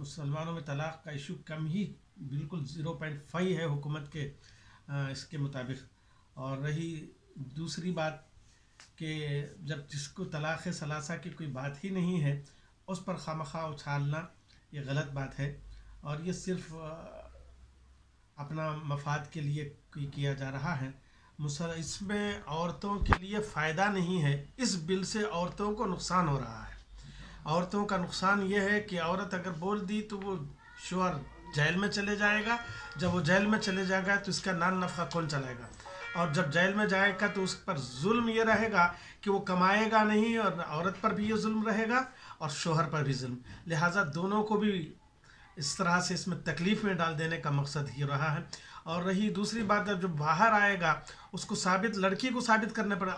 مسلمانوں میں طلاق کا ایشو کم ہی بالکل 0.5 ہے حکومت کے اس کے مطابق. اور رہی دوسری بات کہ جب جس کو طلاق ثلاثہ کی کوئی بات ہی نہیں ہے اس پر خواہ اچھالنا یہ غلط بات ہے، اور یہ صرف اپنا مفاد کے لیے کیا جا رہا ہے. اس میں عورتوں کے لیے فائدہ نہیں ہے. اس بل سے عورتوں کو نقصان ہو رہا ہے. عورتوں کا نقصان یہ ہے کہ عورت اگر بول دی تو وہ شوہر جیل میں چلے جائے گا. جب وہ جیل میں چلے جائے گا تو اس کا نان نفقہ کون چلائے گا؟ اور جب جیل میں جائے گا تو اس پر ظلم یہ رہے گا کہ وہ کمائے گا نہیں، اور عورت پر بھی یہ ظلم رہے گا اور شوہر پر بھی ظلم. لہٰذا دونوں کو بھی اس طرح سے اس میں تکلیف میں ڈال دینے کا مقصد ہی رہا ہے. اور رہی دوسری بات، جو باہر آئے گا اس کو لڑکی کو ثابت کرنے پڑے.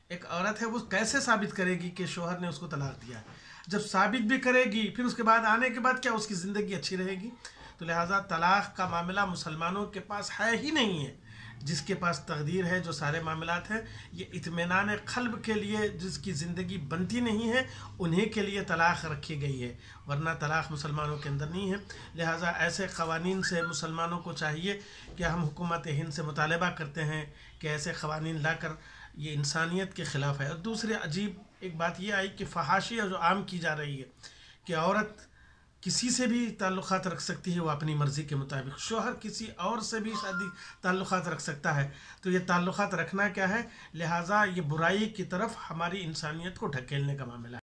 ایک عورت ہے، وہ کیسے ثابت کرے گی کہ شوہر نے اس کو طلاق دیا؟ جب ثابت بھی کرے گی پھر اس کے بعد آنے کے بعد کیا اس کی زندگی اچھی رہے گی؟ تو لہٰذا طلاق کا معاملہ مسلمانوں کے پاس ہے ہی نہیں ہے. جس کے پاس تقدیر ہے، جو سارے معاملات ہیں یہ اطمینان قلب کے لیے، جس کی زندگی بنتی نہیں ہے انہیں کے لیے طلاق رکھی گئی ہے، ورنہ طلاق مسلمانوں کے اندر نہیں ہے. لہٰذا ایسے قوانین سے مسلمانوں کو چاہیے کہ ہم حکومت ہند سے مطالبہ کرتے ہیں کہ ایسے قوانین لا کر، یہ انسانیت کے خلاف ہے. اور دوسرے عجیب ایک بات یہ آئی کہ فحاشی جو عام کی جا رہی ہے کہ عورت کسی سے بھی تعلقات رکھ سکتی ہے وہ اپنی مرضی کے مطابق، شوہر کسی اور سے بھی تعلقات رکھ سکتا ہے. تو یہ تعلقات رکھنا کیا ہے؟ لہٰذا یہ برائی کی طرف ہماری انسانیت کو ڈھکیلنے کا معاملہ ہے.